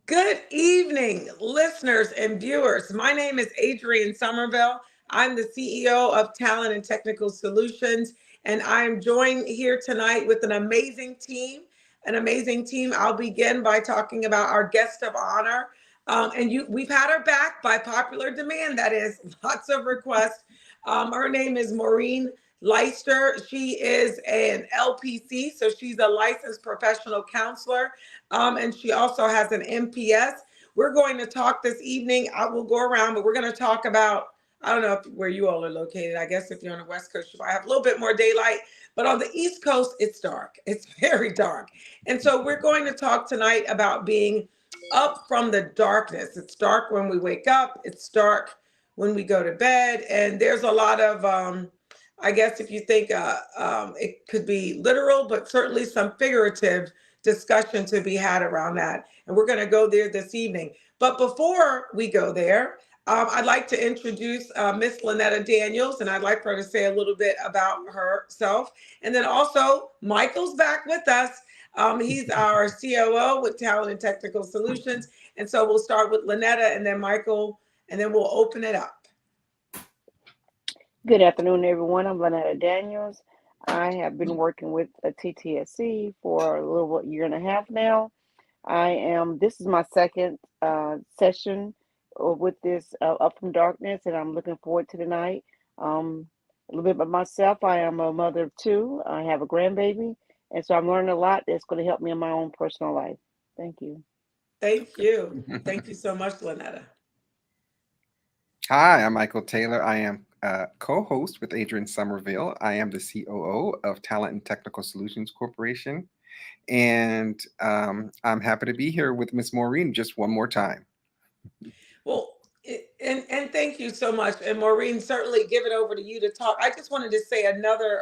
Good evening, listeners and viewers. My name is Adrienne Somerville. I'm the CEO of Talent and Technical Solutions, and I am joined here tonight with an amazing team. I'll begin by talking about our guest of honor. We've had her back by popular demand. That is, lots of requests. Her name is Maureen Leister. She is an LPC, so she's a licensed professional counselor, and she also has an MPS. We're going to talk this evening. I will go around, but we're going to talk about, I don't know where you all are located. I guess if you're on the West Coast, you might have a little bit more daylight, but on the East Coast, it's dark. It's very dark. And so we're going to talk tonight about being up from the darkness. It's dark when we wake up, it's dark when we go to bed. And there's a lot of, I guess if you think it could be literal, but certainly some figurative discussion to be had around that. And we're going to go there this evening. But before we go there, I'd like to introduce Miss Lynetta Daniels, and I'd like for her to say a little bit about herself. And then also, Michael's back with us. He's our COO with Talent and Technical Solutions. And so we'll start with Lynetta and then Michael, and then we'll open it up. Good afternoon, everyone. I'm Lynetta Daniels. I have been working with a TTSC for a little year and a half now. This is my second session with this Up From Darkness, and I'm looking forward to tonight. A little bit about myself. I am a mother of two. I have a grandbaby, and so I'm learning a lot that's going to help me in my own personal life. Thank you. Thank you. Thank you so much, Lynetta. Hi, I'm Michael Taylor. I am co-host with Adrienne Somerville. I am the COO of Talent and Technical Solutions Corporation. And I'm happy to be here with Miss Maureen just one more time. Well, and thank you so much. And Maureen, certainly give it over to you to talk. I just wanted to say another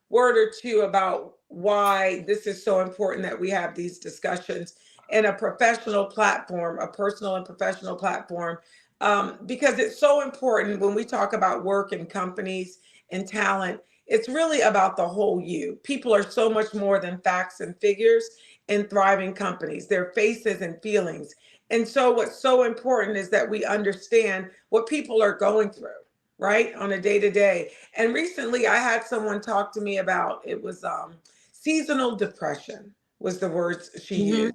word or two about why this is so important that we have these discussions in a professional platform, a personal and professional platform, because it's so important when we talk about work and companies and talent. It's really about the whole you. People are so much more than facts and figures in thriving companies. They're faces and feelings. And so what's so important is that we understand what people are going through, right, on a day-to-day. And recently I had someone talk to me about, it was seasonal depression was the words she used.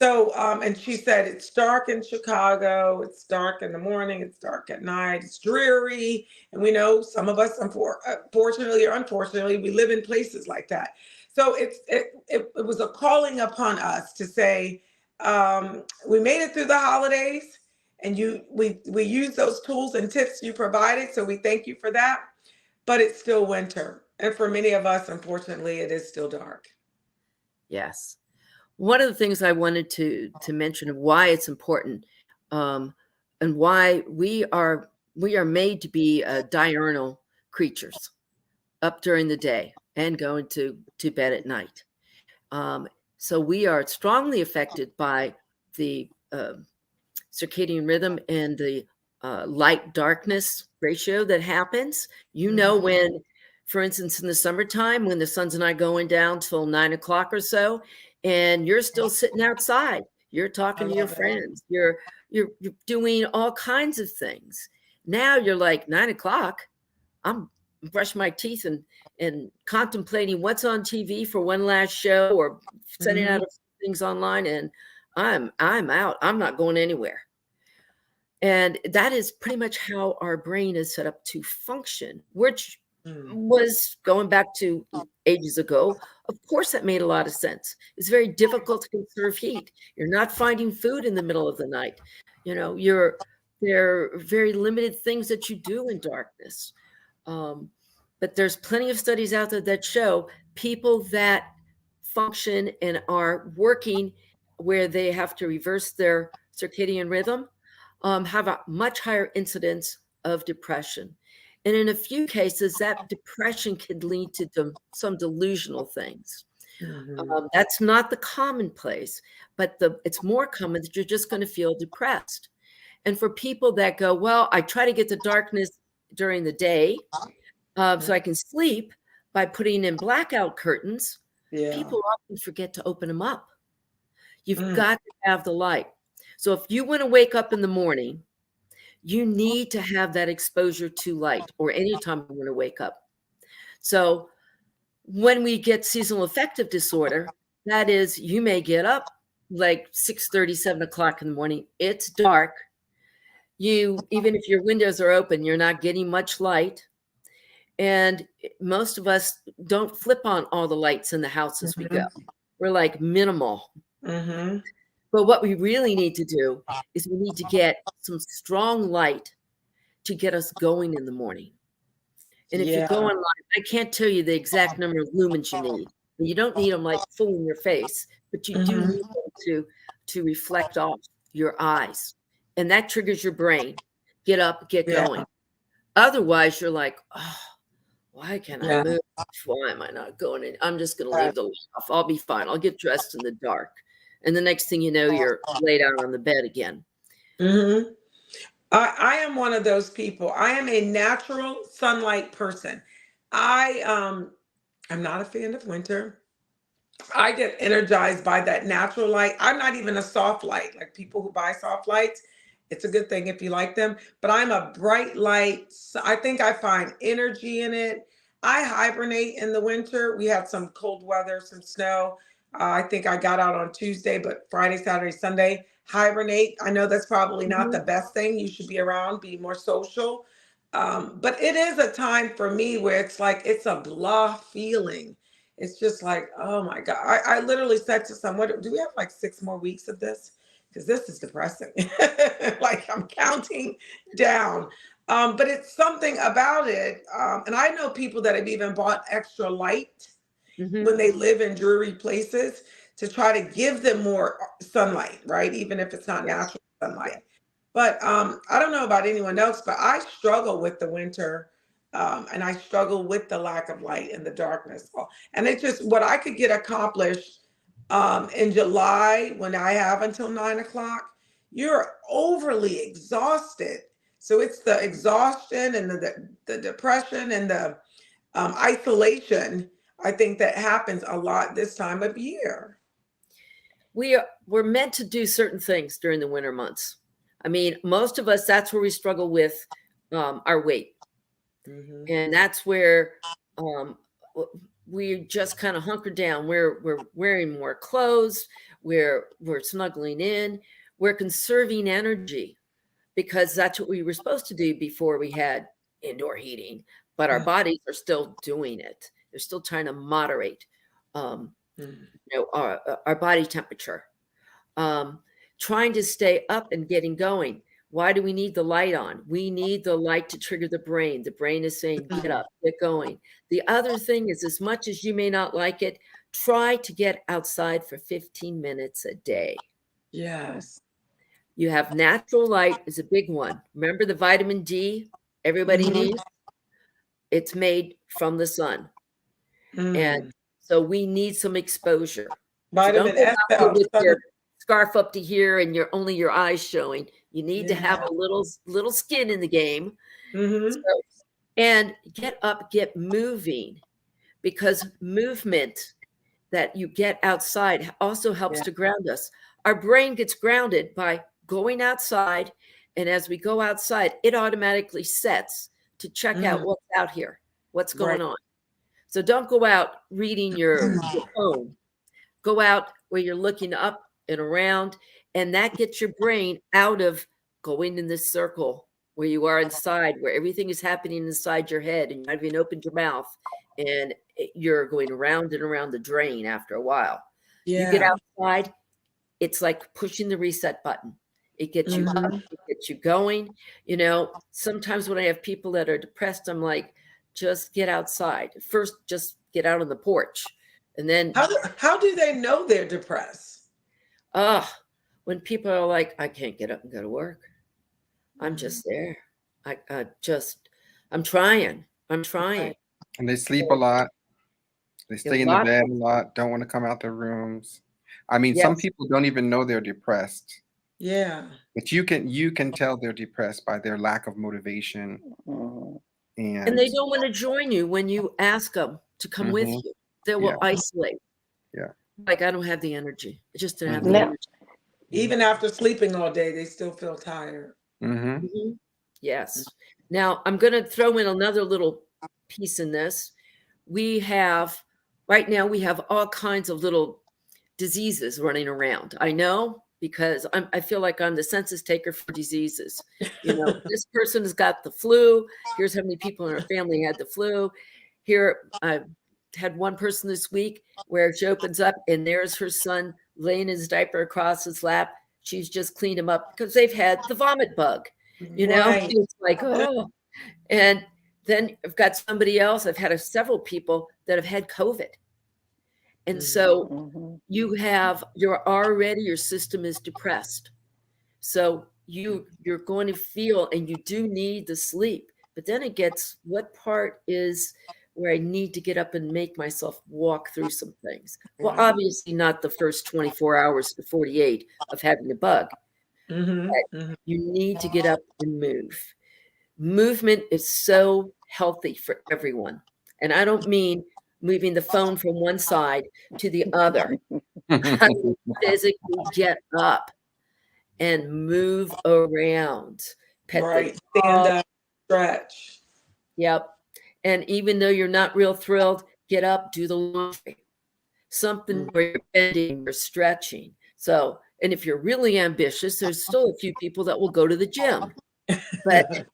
So, and she said, it's dark in Chicago, it's dark in the morning, it's dark at night, it's dreary. And we know some of us, fortunately or unfortunately, we live in places like that. So it was a calling upon us to say, we made it through the holidays, and we used those tools and tips you provided, so we thank you for that. But it's still winter, and for many of us, unfortunately, it is still dark. Yes. One of the things I wanted to mention of why it's important, and why we are made to be diurnal creatures, up during the day and going to bed at night. So we are strongly affected by the circadian rhythm and the light-darkness ratio that happens. You know, when, for instance, in the summertime, when the sun's not going down till 9 o'clock or so, and you're still sitting outside, you're talking to your friends, you're doing all kinds of things. Now you're like, 9 o'clock, I'm brushing my teeth and contemplating what's on TV for one last show, or sending out things online, and I'm out. I'm not going anywhere. And that is pretty much how our brain is set up to function, which was going back to ages ago. Of course, that made a lot of sense. It's very difficult to conserve heat. You're not finding food in the middle of the night. You know, there are very limited things that you do in darkness. But there's plenty of studies out there that show people that function and are working where they have to reverse their circadian rhythm have a much higher incidence of depression. And in a few cases, that depression could lead to some delusional things. That's not the commonplace, but it's more common that you're just going to feel depressed. And for people that go, well, I try to get the darkness during the day so I can sleep by putting in blackout curtains, people often forget to open them up. You've got to have the light. So if you want to wake up in the morning, you need to have that exposure to light, or anytime you want to wake up. So when we get seasonal affective disorder, that is, you may get up like 6:30, 7 o'clock in the morning. It's dark. Even if your windows are open, you're not getting much light. And most of us don't flip on all the lights in the house as we go. We're like minimal. Mm-hmm. But what we really need to do is we need to get some strong light to get us going in the morning. And if you go online, I can't tell you the exact number of lumens you need. You don't need them like full in your face, but you do need them to reflect off your eyes. And that triggers your brain. Get up, get going. Otherwise, you're like, oh, why can't I move? Why am I not going in? I'm just going to leave the light off. I'll be fine. I'll get dressed in the dark. And the next thing you know, you're laid out on the bed again. Mm-hmm. I am one of those people. I am a natural sunlight person. I'm not a fan of winter. I get energized by that natural light. I'm not even a soft light. Like people who buy soft lights, it's a good thing if you like them, but I'm a bright light. So I think I find energy in it. I hibernate in the winter. We had some cold weather, some snow. I think I got out on Tuesday, but Friday, Saturday, Sunday, hibernate. I know that's probably not the best thing. You should be around, be more social. But it is a time for me where it's like, it's a blah feeling. It's just like, oh my God. I literally said to someone, do we have like 6 more weeks of this? Because this is depressing. Like I'm counting down. But it's something about it. And I know people that have even bought extra light when they live in dreary places to try to give them more sunlight, right? Even if it's not natural sunlight. But I don't know about anyone else, but I struggle with the winter. And I struggle with the lack of light and the darkness. And it's just what I could get accomplished in July when I have until 9 o'clock, you're overly exhausted. So it's the exhaustion and the depression and the isolation, I think, that happens a lot this time of year. We're meant to do certain things during the winter months. I mean, most of us, that's where we struggle with our weight. And that's where we just kind of hunker down. We're wearing more clothes. We're snuggling in. We're conserving energy because that's what we were supposed to do before we had indoor heating. But our bodies are still doing it. They're still trying to moderate, our body temperature. Trying to stay up and getting going. Why do we need the light on? We need the light to trigger the brain. The brain is saying, get up, get going. The other thing is, as much as you may not like it, try to get outside for 15 minutes a day. Yes. You have natural light is a big one. Remember the vitamin D everybody needs? It's made from the sun. And so we need some exposure. Vitamin S. With your scarf up to here and only your eyes showing. You need to have a little skin in the game. And get up, get moving, because movement that you get outside also helps to ground us. Our brain gets grounded by going outside. And as we go outside, it automatically sets to check out what's out here, what's going on. So don't go out reading your phone. Go out where you're looking up and around, and that gets your brain out of going in this circle where you are inside, where everything is happening inside your head and you haven't even opened your mouth, and you're going around and around the drain after a while. You get outside, it's like pushing the reset button. It gets you up, it gets you going. Sometimes when I have people that are depressed, I'm like, just get outside. First, just get out on the porch. And then how do they know they're depressed? When people are like, I can't get up and go to work. I'm just there. I'm trying. And they sleep a lot. They stay in the bed a lot, don't want to come out their rooms. I mean, some people don't even know they're depressed. Yeah. But you can tell they're depressed by their lack of motivation. And they don't want to join you when you ask them to come with you. They will isolate. Yeah. Like, I don't have the energy. I just don't have the energy. Even after sleeping all day, they still feel tired. Mm-hmm. Mhm. Yes. Now, I'm going to throw in another little piece in this. We have, right now, we have all kinds of little diseases running around. I know because I feel like I'm the census taker for diseases. You know, this person has got the flu. Here's how many people in our family had the flu. Here, I had one person this week where she opens up and there's her son laying his diaper across his lap. She's just cleaned him up because they've had the vomit bug. You know, Right. it's like, oh. And then I've got somebody else. I've had several people that have had COVID. And so Mm-hmm. your system is depressed. So you're going to feel, and you do need the sleep. But then it gets, what part is where I need to get up and make myself walk through some things? Well, Right. obviously not the first 24 hours to 48 of having a bug. Mm-hmm. You need to get up and move. Movement is so healthy for everyone. And I don't mean moving the phone from one side to the other. I mean, physically get up and move around. Pet Right. the Stand dog. up, stretch. Yep. And even though you're not real thrilled, get up, do the laundry. Something where you're bending, you're stretching. So, and if you're really ambitious, there's still a few people that will go to the gym. But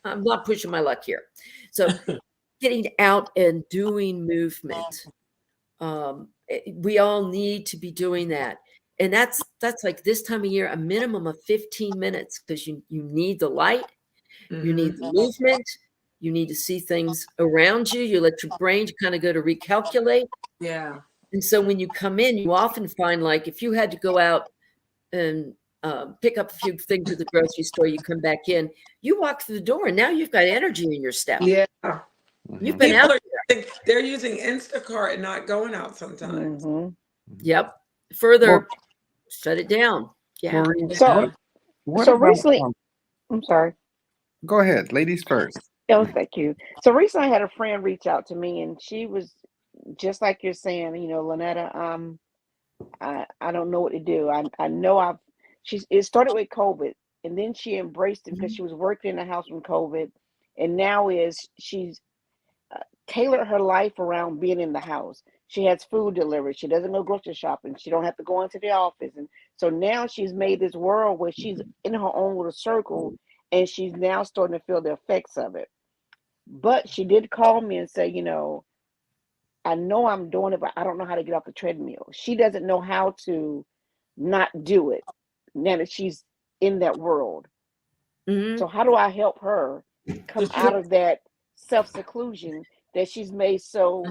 I'm not pushing my luck here. So getting out and doing movement. We all need to be doing that. And that's like this time of year, a minimum of 15 minutes, because you need the light, you need the movement, you need to see things around you. You let your brain kind of go to recalculate. Yeah. And so when you come in, you often find, like, if you had to go out and pick up a few things at the grocery store, you come back in, you walk through the door, and now you've got energy in your step. Yeah. You've been out there. They're using Instacart and not going out sometimes. Mm-hmm. Yep. Further, Well, shut it down. Yeah. Maureen, So, what so about, recently, I'm sorry. go ahead, ladies first. Oh, thank you. So recently, I had a friend reach out to me, and she was just like you're saying. You know, Lynetta, I don't know what to do. I know it started with COVID, and then she embraced it because she was working in the house from COVID, and now she's tailored her life around being in the house. She has food delivered. She doesn't go grocery shopping. She don't have to go into the office, and so now she's made this world where she's in her own little circle, and she's now starting to feel the effects of it. But she did call me and say, you know, I know I'm doing it, but I don't know how to get off the treadmill. She doesn't know how to not do it now that she's in that world. Mhm. So how do I help her come out of that self-seclusion that she's made so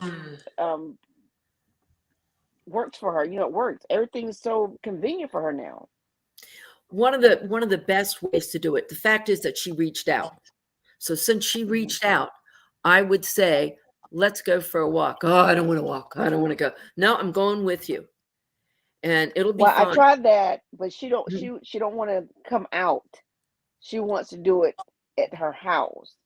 works for her? You know, it works. Everything is so convenient for her now. One of the best ways to do it. The fact is that she reached out. So since she reached out, I would say, let's go for a walk. Oh, I don't want to walk. I don't want to go. No, I'm going with you. And it'll be Well, fun. I tried that, but she don't want to come out. She wants to do it at her house.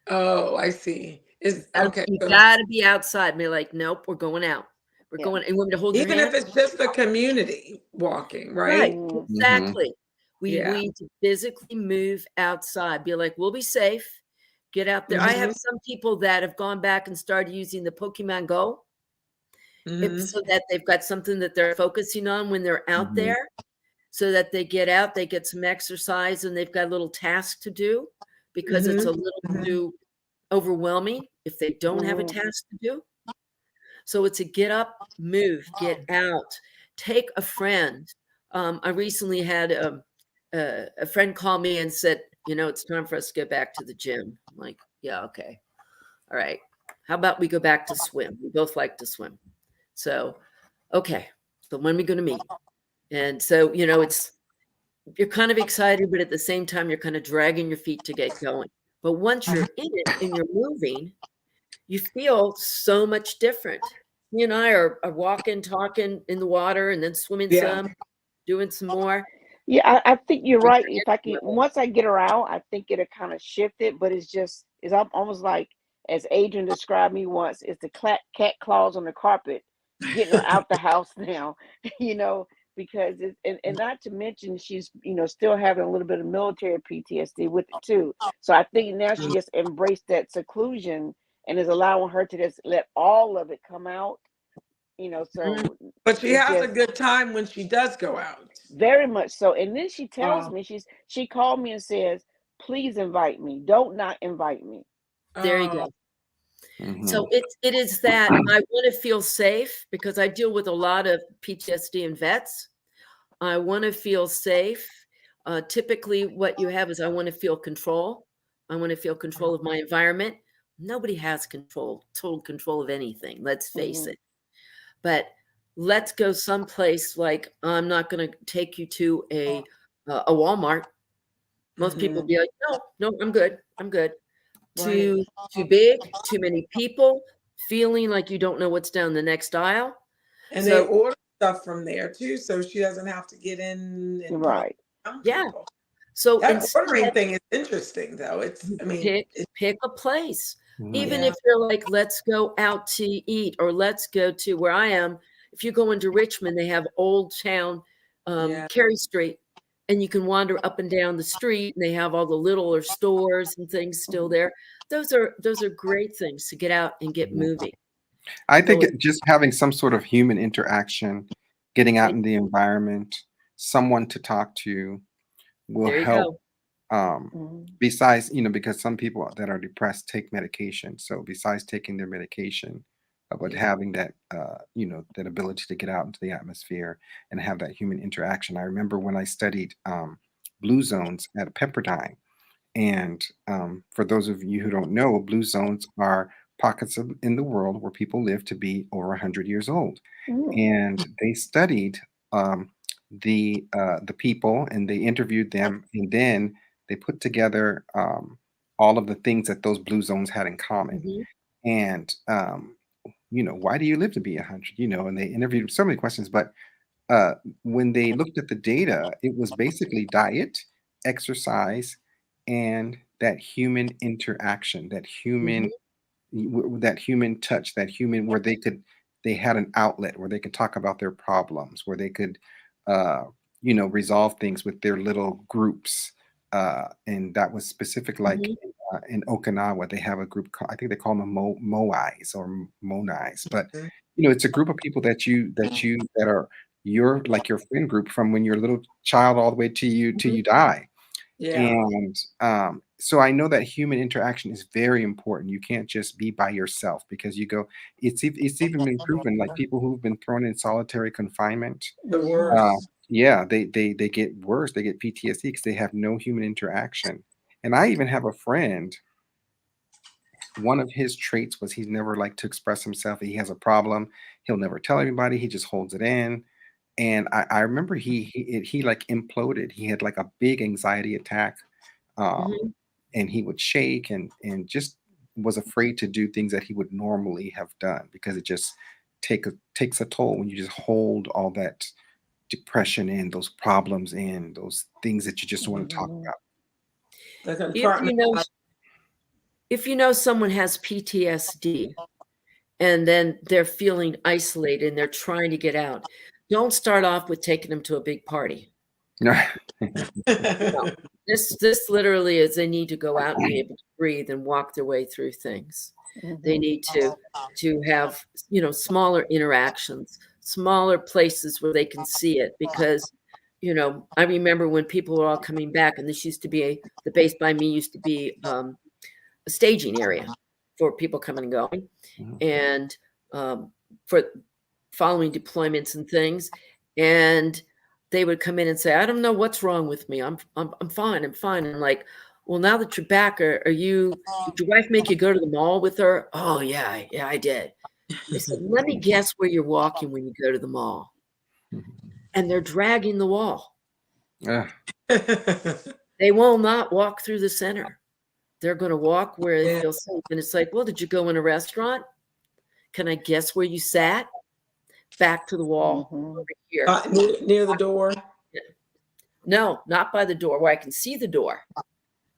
Oh, I see. Is okay. You So got to be outside. And be like, nope, we're going out. We're going. And you want me to hold your even hand? if it's just the community walking, right? Mm. Exactly. We Yeah. need to physically move outside. Be like, we'll be safe. Get out there. I have some people that have gone back and started using the Pokemon Go. So that they've got something that they're focusing on when they're out there, so that they get out, they get some exercise, and they've got a little task to do, because it's a little too overwhelming if they don't have a task to do. So it's a get up, move, get out, take a friend. I recently had a friend call me and said, you know, it's time for us to go back to the gym. I'm like, yeah, okay. All right. How about we go back to swim? We both like to swim. So, okay. So when are we going to meet? And so, you know, you're kind of excited, but at the same time, you're kind of dragging your feet to get going. But once you're in it and you're moving, you feel so much different. You and I are walking, talking in the water, and then swimming some, doing some more. Yeah, I think you're right. If I can, once I get her out, I think it'll kind of shift it. But it's almost like, as Adrian described me once, it's the cat claws on the carpet, getting her out the house now. You know, because and not to mention she's still having a little bit of military PTSD with it too. So I think now she just embraced that seclusion and is allowing her to just let all of it come out. So But she it's has a just good time when she does go out. very much so. And then she tells Wow. me she called me and says, "Please invite me. Don't not invite me." There you Oh, go. So it is that I want to feel safe because I deal with a lot of PTSD and vets. I want to feel safe. Typically, what you have is I want to feel control. I want to feel control of my environment. Nobody has total control of anything. Let's face Mhm. it. But let's go someplace like I'm not going to take you to a Walmart. Most people mhm. be like, no, I'm good. I'm good. Right. Too big, too many people, feeling like you don't know what's down the next aisle. And they So order stuff from there too, so she doesn't have to get in and talk Right. to yeah. people. So That ordering instead, thing is interesting, though. you I mean, pick a place. Even yeah, if you're like, let's go out to eat, or let's go to where I am. If you go into Richmond, they have Old Town, yeah. Cary Street, and you can wander up and down the street, and they have all the littler stores and things still there. Those are great things to get out and get moving. I think Really, just having some sort of human interaction, getting out there in the environment, someone to talk to will you help. go. Mhm. Besides, because some people that are depressed take medication. So besides taking their medication, but Yeah. having that, that ability to get out into the atmosphere and have that human interaction. I remember when I studied blue zones at Pepperdine. And for those of you who don't know, blue zones are pockets in the world where people live to be over 100 years old. Mm. And they studied um, the people and they interviewed them, and then they put together all of the things that those blue zones had in common. Mhm, And why do you live to be 100? And they interviewed so many questions, but when they looked at the data, it was basically diet, exercise, and that human interaction, mhm, that human touch, that human where they had an outlet where they could talk about their problems, where they could, uh, resolve things with their little groups. And that was specific, like mhm, in Okinawa, they have a group called, I think they call them Moais or Monais, but Mhm. it's a group of people that are your friend group from when you're a little child all the way to you till Mhm. you die. Yeah. And so I know that human interaction is very important. You can't just be by yourself because it's even been proven, like people who've been thrown in solitary confinement. The Mhm. uh, worst. yeah, they get worse. They get PTSD because they have no human interaction. And I even have a friend, one of his traits was he's never liked to express himself. He has a problem. He'll never tell anybody. He just holds it in. And I remember he like imploded. He had like a big anxiety attack, mhm. and he would shake and just was afraid to do things that he would normally have done because it just takes a toll when you just hold all that depression in, those problems in, those things that you just don't want to talk Mhm. about. The If you know compartment. if you know someone has PTSD and then they're feeling isolated and they're trying to get out, don't start off with taking them to a big party. No. This literally is they need to go out and be able to breathe and walk their way through things. They Mhm. need to have, smaller interactions, smaller places where they can see it because, I remember when people were all coming back and this used to be the base by me used to be a staging area for people coming and going Mhm. and for following deployments and things. And they would come in and say, I don't know what's wrong with me. I'm fine. I'm fine. And I'm like, well, now that you're back, did your wife make you go to the mall with her? Oh yeah, yeah, I did. They said, let me guess where you're walking when you go to the mall. And they're dragging the wall. Ugh. They will not walk through the center. They're going to walk where they Yeah. feel safe. And it's like, well, did you go in a restaurant? Can I guess where you sat? Back to the wall Mhm. over here. Near the door. No, not by the door where I can see the door.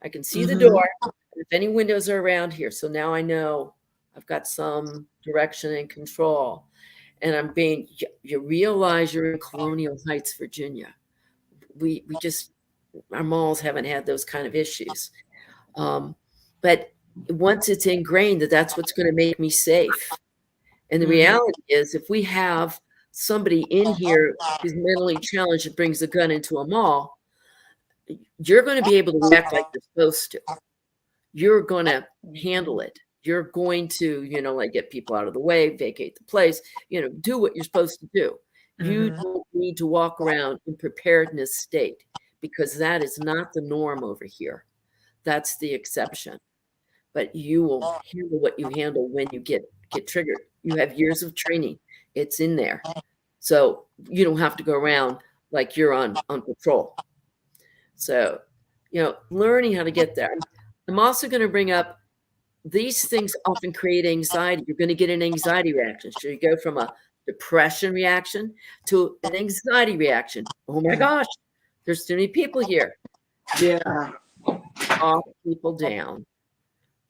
I can see the Hmm. door if any windows are around here. So now I know I've got some direction and control. and you realize you're in Colonial Heights, Virginia. We just, our malls haven't had those kind of issues. But once it's ingrained that that's what's going to make me safe. And the reality is, if we have somebody in here who's mentally challenged and brings a gun into a mall, you're going to be able to react like you're supposed to. You're going to handle it. You're going to, like get people out of the way, vacate the place, do what you're supposed to do. You don't need to walk around in preparedness state, because that is not the norm over here. That's the exception. But you will handle what you handle when you get triggered. You have years of training. It's in there. So you don't have to go around like you're on patrol. So, learning how to get there. I'm also going to bring up, these things often create anxiety. You're going to get an anxiety reaction. So you go from a depression reaction to an anxiety reaction. Oh my gosh, there's too many people here. Yeah. Calm people down.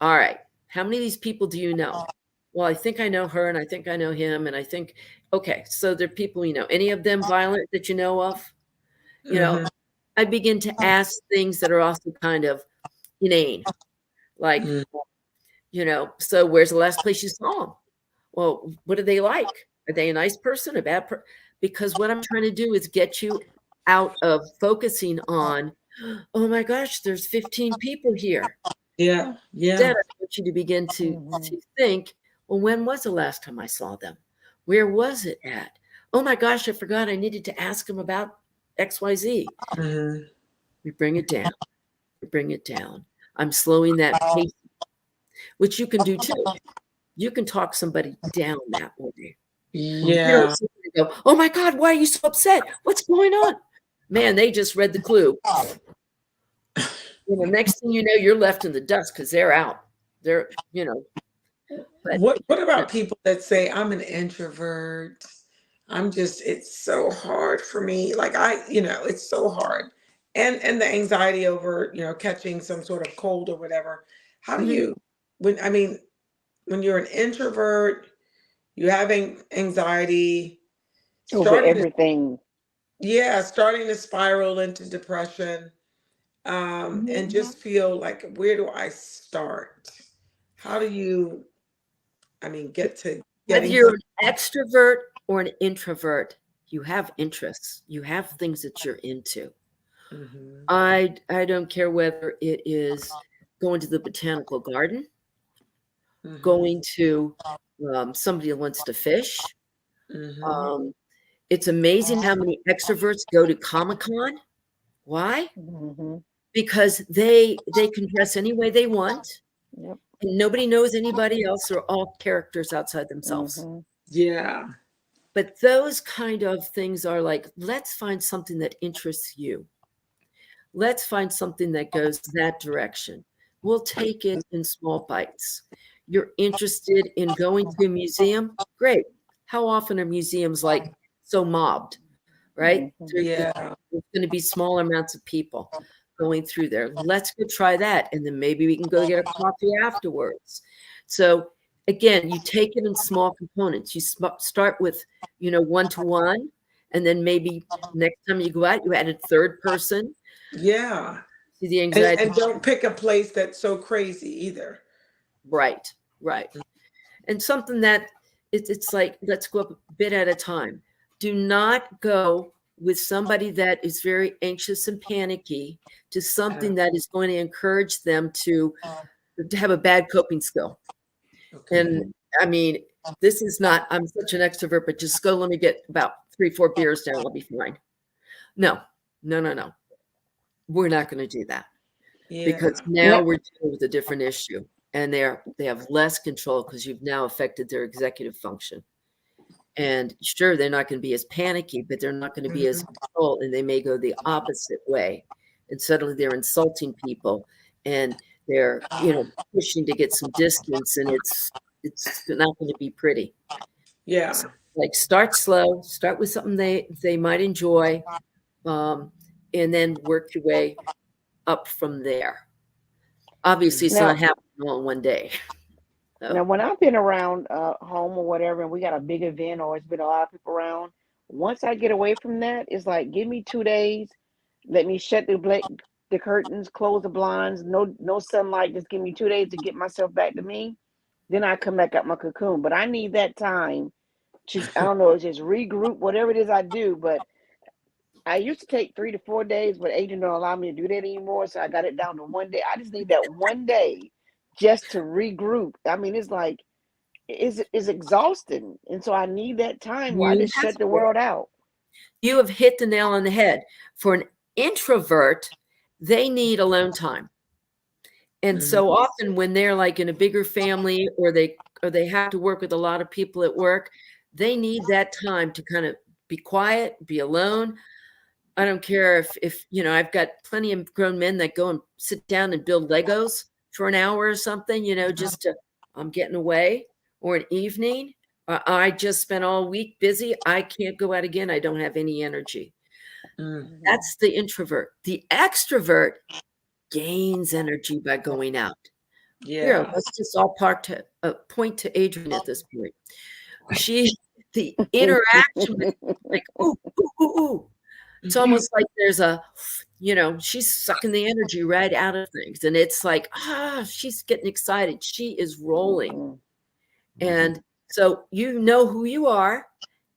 All right. How many of these people do you know? Well, I think I know her, and I think I know him, and I think, okay, so they're people you know. Any of them violent that you know of? I begin to ask things that are also kind of inane. Like, so where's the last place you saw them? Well, what are they like? Are they a nice person, a bad person? Because what I'm trying to do is get you out of focusing on, oh my gosh, there's 15 people here. Yeah. Instead, I want you to begin to think, well, when was the last time I saw them? Where was it at? Oh my gosh, I forgot I needed to ask them about XYZ. We bring it down. We bring it down. I'm slowing that pace, which you can do too. You can talk somebody down that way. Yeah. Go, oh my God, why are you so upset? What's going on? Man, they just read the clue. Next thing you know, you're left in the dust because they're out. They're, But, what about people that say, I'm an introvert? It's so hard for me. Like it's so hard. And the anxiety over, catching some sort of cold or whatever. How do you, when you're an introvert, you're having anxiety, over everything. starting to spiral into depression, and just feel like, where do I start? How do you, get to whether getting you're an extrovert or an introvert, you have interests. You have things that you're into. I don't care whether it is going to the botanical garden, going to somebody that wants to fish. It's amazing how many extroverts go to Comic-Con. Why? Because they can dress any way they want. Yep. And nobody knows anybody else. They're all characters outside themselves. Yeah. But those kind of things are like, let's find something that interests you. Let's find something that goes that direction. We'll take it in small bites. You're interested in going to a museum? Great. How often are museums like so mobbed, right? Yeah. There's going to be small amounts of people going through there. Let's go try that. And then maybe we can go get a coffee afterwards. So again, you take it in small components. You start with, 1-to-1, and then maybe next time you go out, you add a third person. Yeah. See the anxiety. And don't pick a place that's so crazy either. Right. And something that it's like, let's go up a bit at a time. Do not go with somebody that is very anxious and panicky to something that is going to encourage them to have a bad coping skill. And this is not, I'm such an extrovert, but just go, let me get about 3-4 beers down, I'll be fine. No. We're not going to do that. Because now we're dealing with a different issue, and they have less control because you've now affected their executive function. And sure, they're not going to be as panicky, but they're not going to be as controlled, and they may go the opposite way. And suddenly they're insulting people, and they're pushing to get some distance, and it's not going to be pretty. Yeah. So, like, start slow, start with something they might enjoy, and then work your way up from there. Obviously, it's not happening all in one day. So, Now, when I've been around home or whatever, and we got a big event or it's been a lot of people around, once I get away from that, it's like, give me 2 days. Let me shut the curtains, close the blinds, no sunlight. Just give me 2 days to get myself back to me. Then I come back up my cocoon. But I need that time to, I don't know, just regroup, whatever it is I do. But I used to take 3 to 4 days, but agent don't allow me to do that anymore. So I got it down to 1 day. I just need that 1 day just to regroup. I mean, it's like, it's exhausting. And so I need that time where I just shut the world out. you have hit the nail on the head. For an introvert, they need alone time. And so often when they're like in a bigger family or they have to work with a lot of people at work, they need that time to kind of be quiet, be alone. I don't care if I've got plenty of grown men that go and sit down and build Legos for an hour or something, just to, I'm getting away, or an evening. I just spent all week busy. I can't go out again. I don't have any energy. That's the introvert. The extrovert gains energy by going out. Yeah. Here, let's just all point to Adrienne at this point. The interaction with, like, ooh, ooh, ooh, ooh. It's almost like there's she's sucking the energy right out of things. And it's like, she's getting excited. She is rolling. And so you know who you are.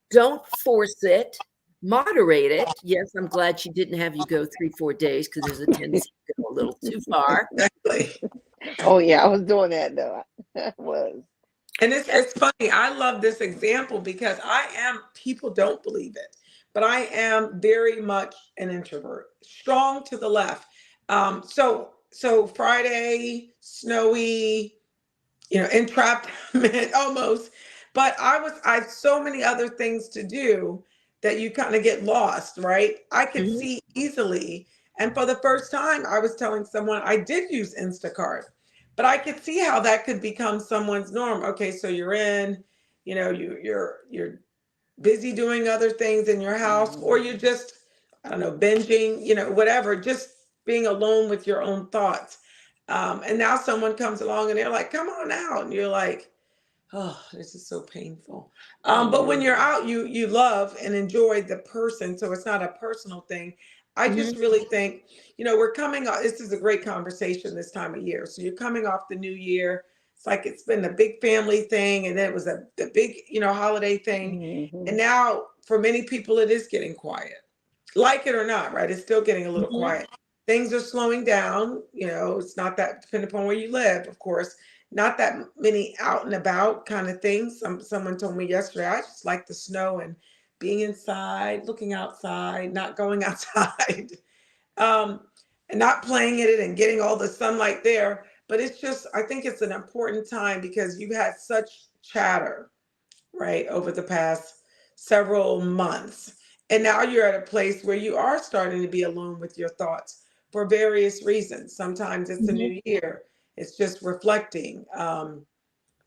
Don't force it. Moderate it. Yes, I'm glad she didn't have you go 3-4 days, because there's a tendency to go a little too far. Exactly. Oh, yeah, I was doing that, though. I was. And it's funny. I love this example because people don't believe it, but I am very much an introvert, strong to the left. So Friday, snowy, entrapment almost. But I had so many other things to do that you kind of get lost, right? I could see easily. And for the first time, I was telling someone I did use Instacart, but I could see how that could become someone's norm. Okay, so you're in, you're busy doing other things in your house, or you're just, I don't know, binging, whatever, just being alone with your own thoughts. And now someone comes along and they're like, come on out. And you're like, oh, this is so painful. But when you're out, you love and enjoy the person. So it's not a personal thing. I just really think, we're coming off, this is a great conversation this time of year. So you're coming off the new year. It's like it's been a big family thing. And then it was the big, holiday thing. And now for many people, it is getting quiet. Like it or not, right? It's still getting a little quiet. Things are slowing down. It's not that, depending upon where you live, of course, not that many out and about kind of things. Someone told me yesterday, I just like the snow and being inside, looking outside, not going outside, and not playing in it and getting all the sunlight there. But it's just, I think it's an important time because you've had such chatter, right, over the past several months. And now you're at a place where you are starting to be alone with your thoughts for various reasons. Sometimes it's a new year. It's just reflecting,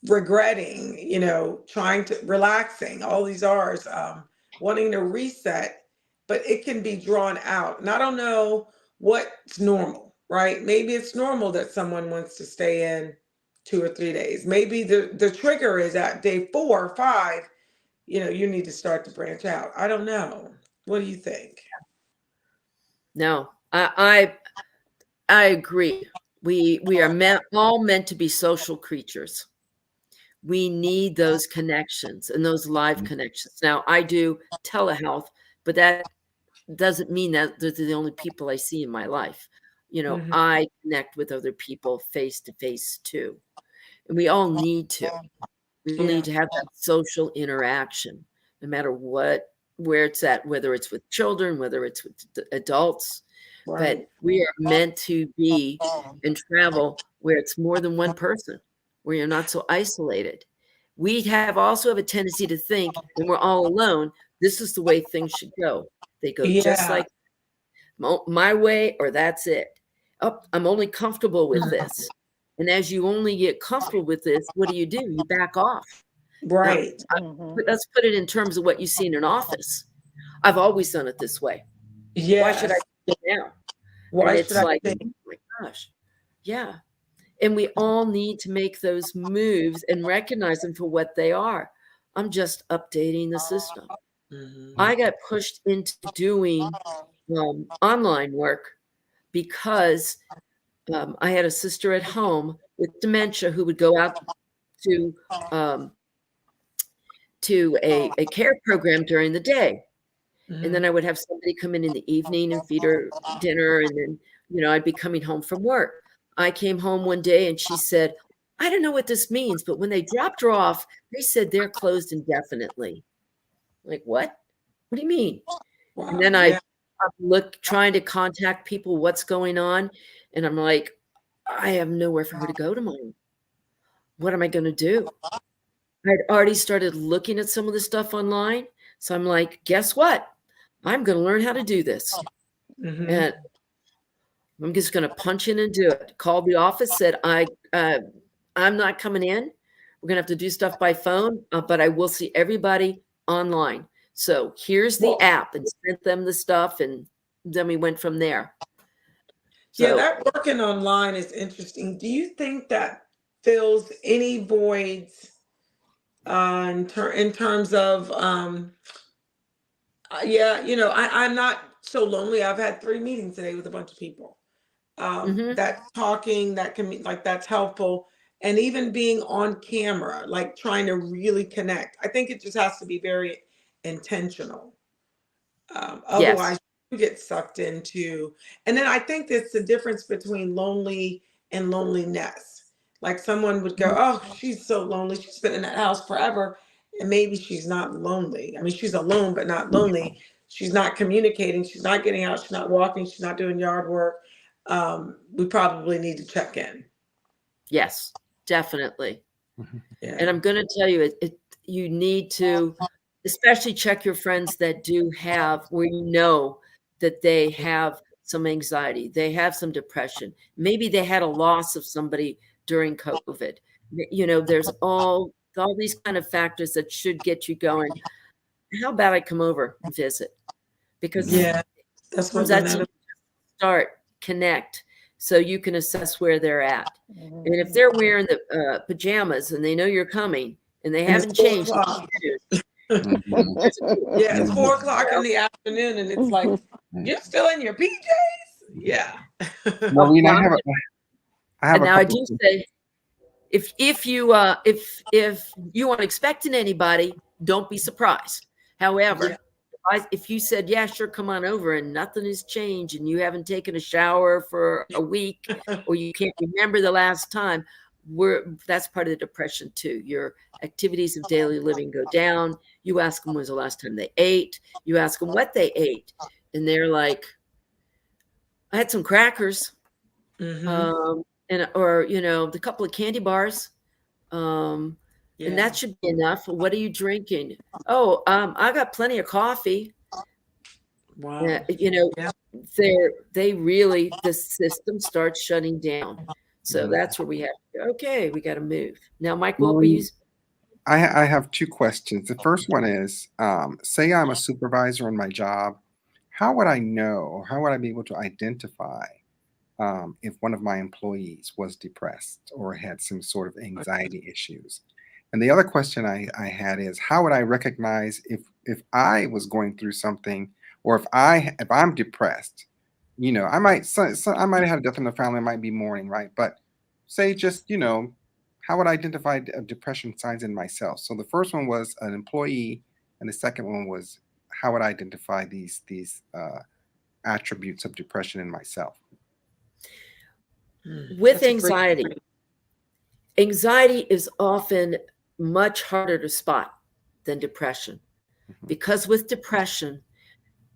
regretting, trying to relaxing, all these R's, wanting to reset, but it can be drawn out. And I don't know what's normal, right? Maybe it's normal that someone wants to stay in 2 or 3 days. Maybe the trigger is at day 4 or 5, you need to start to branch out. I don't know. What do you think? No, I agree. We are all meant to be social creatures. We need those connections and those live connections. Now, I do telehealth, but that doesn't mean that they're the only people I see in my life. I connect with other people face to face too. And we all need to. We need to have that social interaction, no matter where it's at, whether it's with children, whether it's with adults. Right. But we are meant to be and travel where it's more than one person, where you're not so isolated. We also have a tendency to think when we're all alone, this is the way things should go. They go just like my way, or that's it. Oh, I'm only comfortable with this. And as you only get comfortable with this, what do? You back off. Right. Now, let's put it in terms of what you see in an office. I've always done it this way. Yes. Why should I do it now? Why and it's should like, I oh my gosh. Yeah. And we all need to make those moves and recognize them for what they are. I'm just updating the system. I got pushed into doing online work because I had a sister at home with dementia who would go out to a care program during the day. And then I would have somebody come in the evening and feed her dinner. And then, I'd be coming home from work. I came home one day and she said, I don't know what this means, but when they dropped her off, they said they're closed indefinitely. Like, what? What do you mean? Wow. And then I look, trying to contact people, what's going on. And I'm like, I have nowhere for her to go tomorrow. What am I going to do? I'd already started looking at some of the stuff online. So I'm like, guess what? I'm going to learn how to do this. And I'm just going to punch in and do it. Called the office, said, I'm not coming in. We're going to have to do stuff by phone, but I will see everybody online. So here's the app, and sent them the stuff. And then we went from there. So, yeah, that working online is interesting. Do you think that fills any voids in terms of, I'm not so lonely. I've had 3 meetings today with a bunch of people. That talking, that can be like, that's helpful. And even being on camera, like trying to really connect. I think it just has to be very intentional. Otherwise you get sucked into, and then I think that's the difference between lonely and loneliness. Like someone would go, oh, she's so lonely. She's been in that house forever. And maybe she's not lonely. I mean, she's alone, but not lonely. She's not communicating. She's not getting out. She's not walking. She's not doing yard work. We probably need to check in. Yes, definitely. Yeah. And I'm going to tell you, you need to especially check your friends that do have, where you know that they have some anxiety, they have some depression. Maybe they had a loss of somebody during COVID. There's all these kind of factors that should get you going. How about I come over and visit? Because that's what start, connect, so you can assess where they're at. And if they're wearing the pajamas and they know you're coming and they haven't changed, it's 4:00 in the afternoon and it's like, you're still in your PJs? Yeah. Maureen, I have now I do say, if you aren't expecting anybody, don't be surprised. However, if you said, yeah, sure, come on over, and nothing has changed and you haven't taken a shower for a week or you can't remember the last time, that's part of the depression too. Your activities of daily living go down. You ask them when's the last time they ate. You ask them what they ate, and they're like, I had some crackers, or the couple of candy bars, and that should be enough. What are you drinking? Oh, I got plenty of coffee. Wow. The system starts shutting down. So that's where we have to go. Okay, we got to move. Now, Mike, what were you? I have 2 questions. The first one is, say I'm a supervisor in my job. How would I know, how would I be able to identify if one of my employees was depressed or had some sort of anxiety issues? And the other question I had is, how would I recognize if I was going through something, or if I'm depressed? I might have had a death in the family. I might be mourning, right? But say just, how would I identify depression signs in myself? So the first one was an employee, and the second one was, how would I identify these attributes of depression in myself? With anxiety, anxiety is often much harder to spot than depression, because with depression,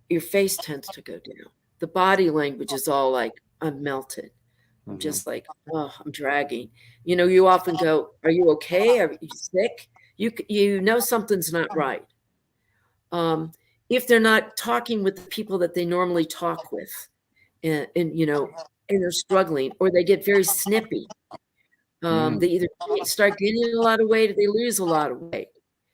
your face tends to go down. The body language is all like, I'm melted. I'm just like, oh, I'm dragging. You often go, are you okay? Are you sick? You know something's not right. If they're not talking with the people that they normally talk with, and they're struggling, or they get very snippy. They either start gaining a lot of weight or they lose a lot of weight.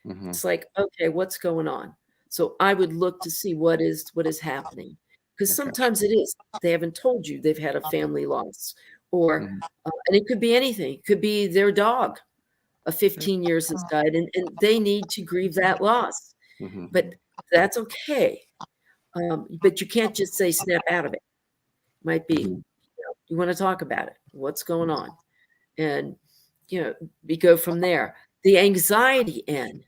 It's like, okay, what's going on? So I would look to see what is happening. Because sometimes it is, they haven't told you they've had a family loss, or and it could be anything. It could be their dog of 15 years has died, and they need to grieve that loss. But that's okay. But you can't just say snap out of it. Might be, you want to talk about it. What's going on? And, we go from there. The anxiety end,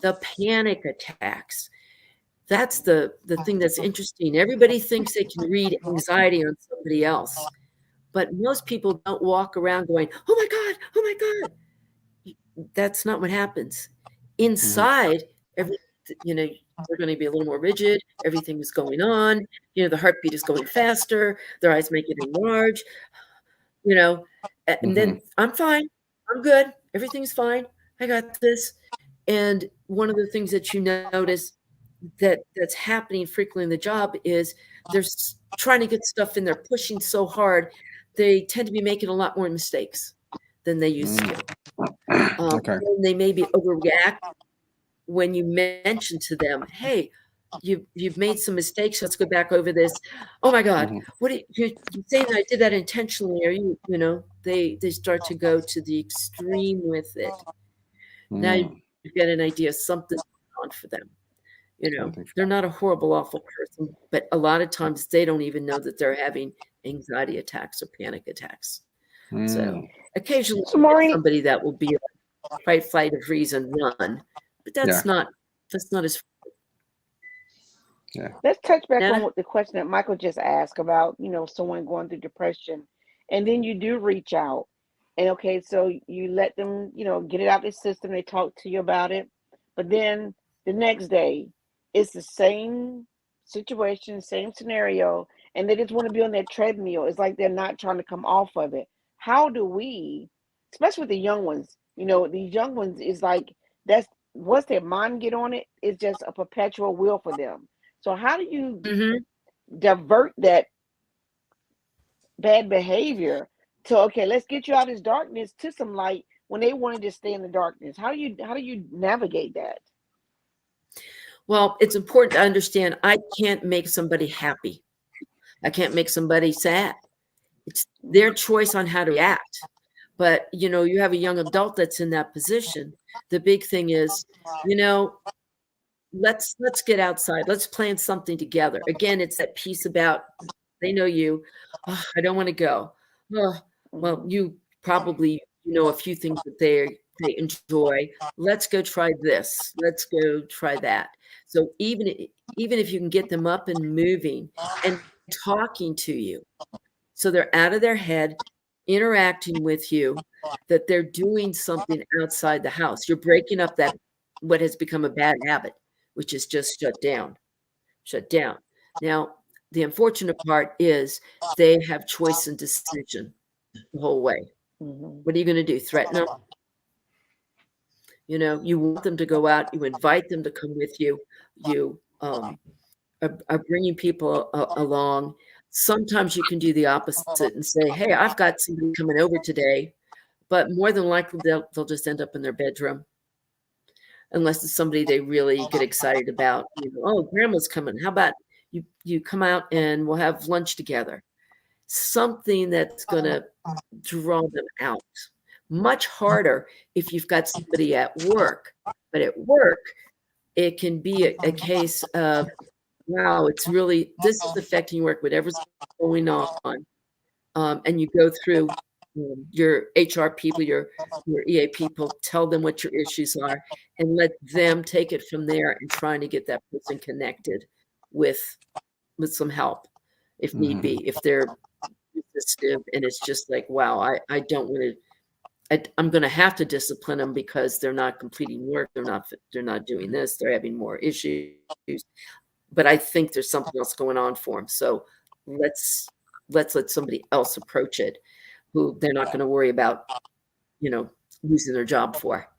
the panic attacks. That's the thing that's interesting. Everybody thinks they can read anxiety on somebody else, but most people don't walk around going, "Oh my God, oh my God." That's not what happens. Inside, they're going to be a little more rigid. Everything is going on. The heartbeat is going faster. Their eyes may get enlarged. And then I'm fine. I'm good. Everything's fine. I got this. And one of the things that you notice that's happening frequently in the job is they're trying to get stuff in. They're pushing so hard. They tend to be making a lot more mistakes than they used to. Okay. And they maybe overreact when you mention to them, "Hey, you've made some mistakes. Let's go back over this." "Oh my God, what are you saying? I did that intentionally?" Are you? They start to go to the extreme with it. Now you get an idea something's going on for them. They're not a horrible, awful person, but a lot of times they don't even know that they're having anxiety attacks or panic attacks. So occasionally So Maureen, somebody that will be a fight, flight, or freeze and run, but that's not as. let's touch back Nana? on what the question that Michael just asked about, someone going through depression, and then you do reach out, and okay, so you let them, get it out of the system. They talk to you about it, but then the next day, it's the same situation, same scenario, and they just want to be on that treadmill. It's like they're not trying to come off of it. How do we, especially with the young ones, these young ones is like, that's once their mind get on it, it's just a perpetual wheel for them. So how do you divert that bad behavior to, okay, let's get you out of this darkness to some light when they wanted to stay in the darkness? How do you navigate that? Well, it's important to understand I can't make somebody happy. I can't make somebody sad. It's their choice on how to react. But, you have a young adult that's in that position. The big thing is, let's get outside. Let's plan something together. Again, it's that piece about they know you. "Oh, I don't want to go." "Oh, well, you probably know a few things that they enjoy. Let's go try this. Let's go try that." So even if you can get them up and moving and talking to you, so they're out of their head, interacting with you, that they're doing something outside the house. You're breaking up that what has become a bad habit, which is just shut down. Now, the unfortunate part is they have choice and decision the whole way. What are you going to do? Threaten them? You want them to go out. You invite them to come with you. You are bringing people along. Sometimes you can do the opposite and say, "Hey, I've got somebody coming over today," but more than likely they'll just end up in their bedroom, unless it's somebody they really get excited about. "Oh, grandma's coming. How about you come out and we'll have lunch together?" Something that's going to draw them out. Much harder if you've got somebody at work, but at work, it can be a case of, wow, this is affecting work, whatever's going on. And you go through your HR people, your EA people, tell them what your issues are, and let them take it from there and trying to get that person connected with some help if need be. If they're resistive and it's just like, wow, I don't want to. I'm going to have to discipline them because they're not completing work. They're not doing this. They're having more issues. But I think there's something else going on for them. So let's let somebody else approach it who they're not going to worry about, losing their job for.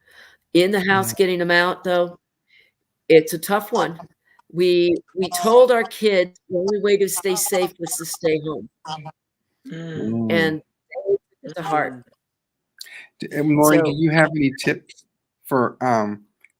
In the house, getting them out, though, it's a tough one. We told our kids the only way to stay safe was to stay home. And it's the heart. Maureen, do you have any tips for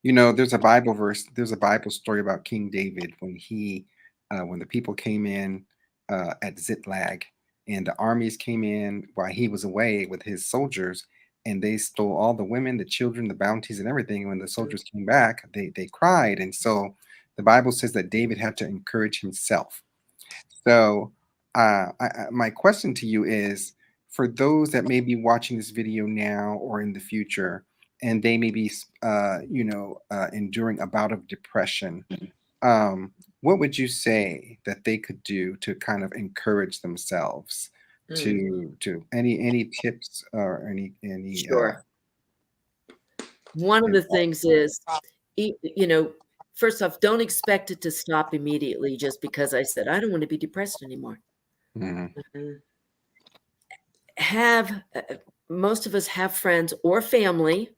there's a Bible verse, there's a Bible story about King David when he when the people came in at Ziklag and the armies came in while he was away with his soldiers, and they stole all the women, the children, the bounties, and everything. When the soldiers came back, they cried. And so the Bible says that David had to encourage himself. So my question to you is, for those that may be watching this video now or in the future, and they may be, enduring a bout of depression, what would you say that they could do to kind of encourage themselves? To any tips or any Sure. One of the things is, first off, don't expect it to stop immediately just because I said, I don't want to be depressed anymore. Mhm. Most of us have friends or family.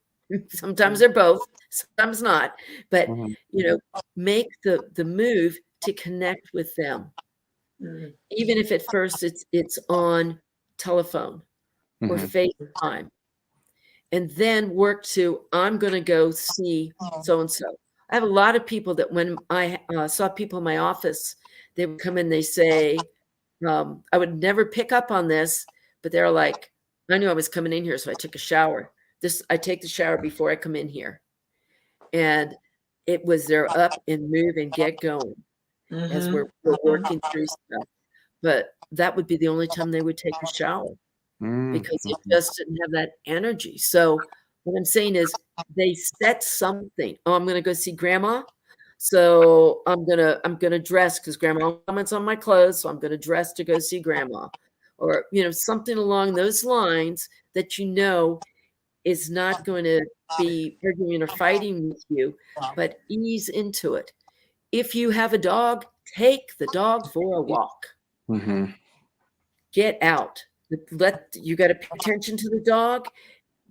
Sometimes they're both, sometimes not. But, Mhm. make the move to connect with them. Even if at first it's on telephone or Mhm. FaceTime. And then work to, I'm going to go see so-and-so. I have a lot of people that when I saw people in my office, they would come in, they say, I would never pick up on this, but they're like, I knew I was coming in here, so I took a shower. I take the shower before I come in here. And it was they're up and move and get going as we're working through stuff. But that would be the only time they would take a shower because it Mhm. just didn't have that energy. So what I'm saying is they set something. Oh, I'm going to go see grandma. So I'm gonna dress because grandma comments on my clothes. So I'm going to dress to go see grandma, or something along those lines that is not going to be arguing or fighting with you, but ease into it. If you have a dog, take the dog for a walk. Mhm. Get out. You got to pay attention to the dog.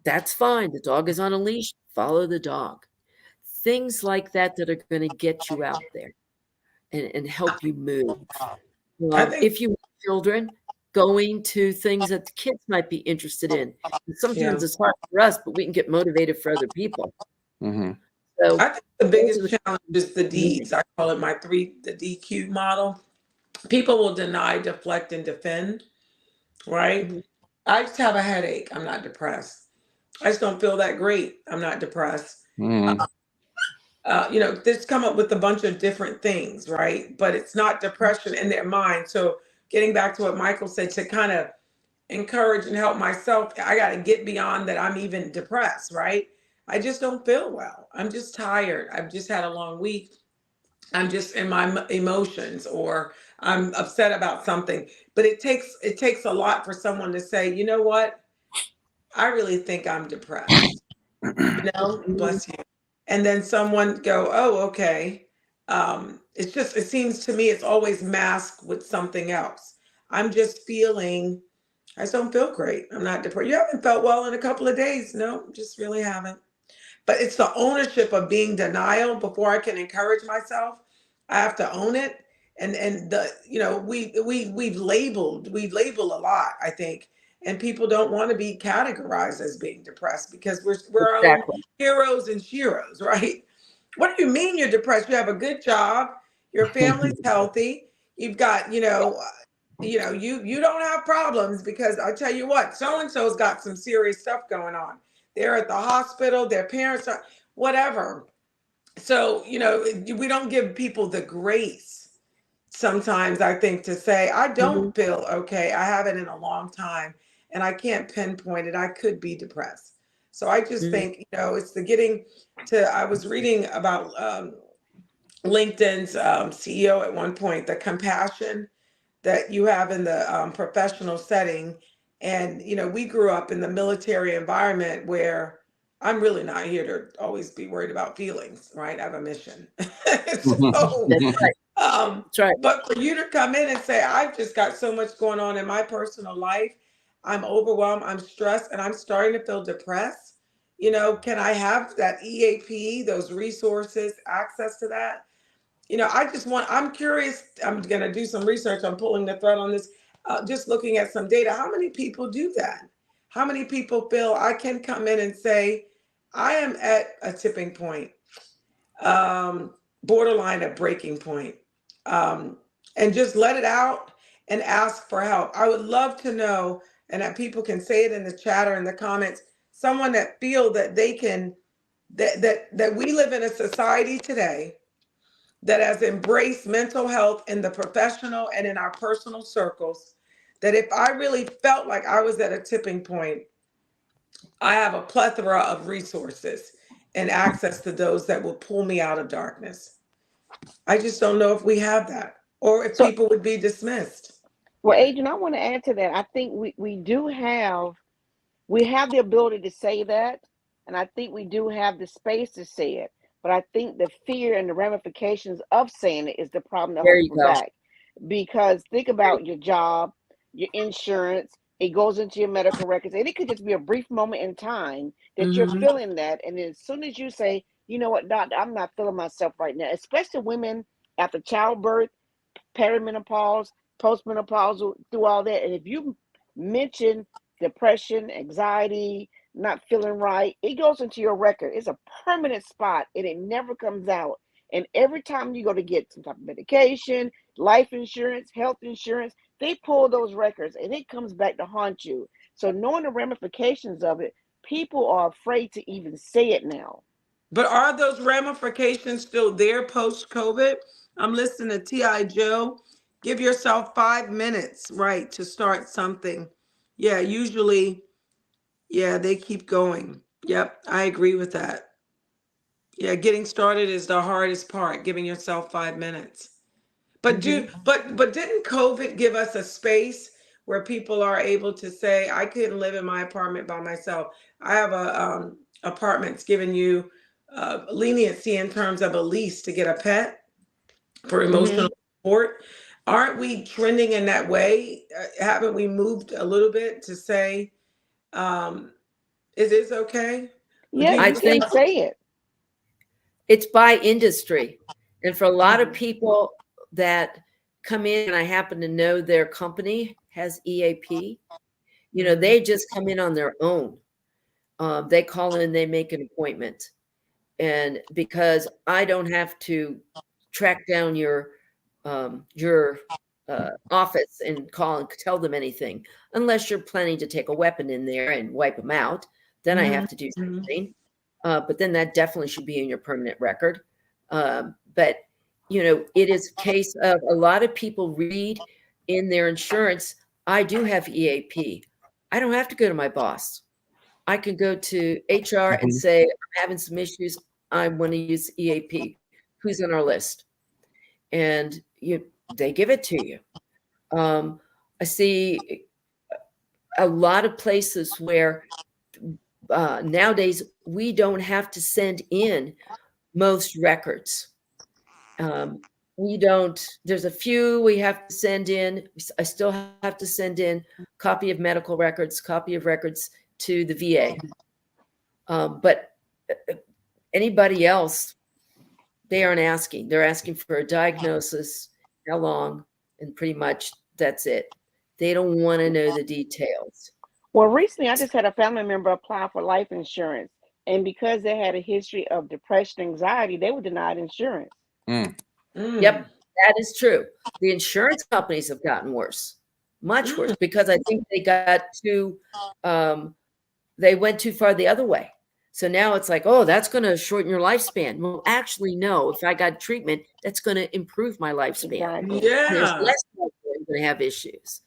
That's fine. The dog is on a leash. Follow the dog. Things like that that are going to get you out there and help you move. I think, If you have children, going to things that the kids might be interested in. And sometimes yeah, it's hard for us, but we can get motivated for other people. Mhm. So I think the those are biggest challenge is the the D's. I call it the DQ model. People will deny, deflect, and defend, right? Mhm. I just have a headache. I'm not depressed. I just don't feel that great. I'm not depressed. Mhm. Just come up with a bunch of different things, right? But it's not depression in their mind. So getting back to what Michael said, to kind of encourage and help myself, I got to get beyond that. I'm even depressed, right? I just don't feel well. I'm just tired. I've just had a long week. I'm just in my emotions, or I'm upset about something. But it takes a lot for someone to say, you know what? I really think I'm depressed. Mhm. Bless you. And then someone go, oh, okay. It seems to me it's always masked with something else. I'm just feeling, I just don't feel great. I'm not depressed. You haven't felt well in a couple of days. No, just really haven't. But it's the ownership of being denial before I can encourage myself. I have to own it. And we label a lot, I think. And people don't want to be categorized as being depressed because we're our own Exactly. heroes and sheroes, right? What do you mean you're depressed? You have a good job, your family's healthy, you've got, you don't have problems, because I tell you what, so and so's got some serious stuff going on. They're at the hospital, their parents are whatever. So, we don't give people the grace sometimes, I think, to say, I Mhm. don't feel okay. I haven't in a long time and I can't pinpoint it. I could be depressed. So I just Mhm. think, it's the getting to, I was reading about LinkedIn's CEO at one point, the compassion that you have in the professional setting. And, we grew up in the military environment where I'm really not here to always be worried about feelings, right? I have a mission. So, That's right. That's right. but for you to come in and say, I've just got so much going on in my personal life, I'm overwhelmed, I'm stressed, and I'm starting to feel depressed. Can I have that EAP, those resources, access to that? I'm curious. I'm going to do some research. I'm pulling the thread on this, just looking at some data. How many people do that? How many people feel I can come in and say, I am at a tipping point, borderline a breaking point, um, and just let it out and ask for help. I would love to know, and that people can say it in the chat or in the comments, someone that feel that they can, that we live in a society today that has embraced mental health in the professional and in our personal circles, that if I really felt like I was at a tipping point, I have a plethora of resources and access to those that will pull me out of darkness. I just don't know if we have that or if So, people would be dismissed. well, Adrian, I want to add to that. I think we do have the ability to say that, and I think we do have the space to say it. But I think the fear and the ramifications of saying it is the problem that There holds you people go. back. Because think about your job, your insurance, it goes into your medical records, and it could just be a brief moment in time that you're feeling that. And then as soon as you say, you know what, doctor, I'm not feeling myself right now, especially women after childbirth, perimenopause, postmenopausal, through all that. And if you mention depression, anxiety, not feeling right, it goes into your record. It's a permanent spot and it never comes out. And every time you go to get some type of medication, life insurance, health insurance, they pull those records and it comes back to haunt you. So knowing the ramifications of it, people are afraid to even say it now. But are those ramifications still there post-COVID? I'm listening to T.I. Joe. Give yourself 5 minutes, right, to start something. Yeah, usually, yeah, they keep going. Yep, I agree with that. Yeah, getting started is the hardest part, giving yourself 5 minutes. But but didn't COVID give us a space where people are able to say, I couldn't live in my apartment by myself. I have a apartments giving you leniency in terms of a lease to get a pet for emotional support. Aren't we trending in that way? Haven't we moved a little bit to say, is this okay? Do Yeah, you I you can think say it. it's by industry. And for a lot of people that come in, and I happen to know their company has EAP, they just come in on their own. They call in, they make an appointment. And because I don't have to track down your office and call and tell them anything, unless you're planning to take a weapon in there and wipe them out, then I have to do something. But then that definitely should be in your permanent record. But it is a case of a lot of people read in their insurance, I do have EAP. I don't have to go to my boss. I can go to HR and say, I'm having some issues. I want to use EAP. Who's on our list? And they give it to you. I see a lot of places where nowadays we don't have to send in most records. We don't, there's a few we have to send in. I still have to send in copy of medical records, copy of records to the VA. But anybody else, they aren't asking. They're asking for a diagnosis, how long, and pretty much that's it. They don't want to know the details. Well, recently I just had a family member apply for life insurance, and because they had a history of depression, anxiety, they were denied insurance. Yep, that is true. The insurance companies have gotten worse, much worse, because I think they got they went too far the other way. So now it's like, oh, that's going to shorten your lifespan. Well, actually, no. If I got treatment, that's going to improve my lifespan. Exactly. There's Yeah. less likely I'm going to have issues.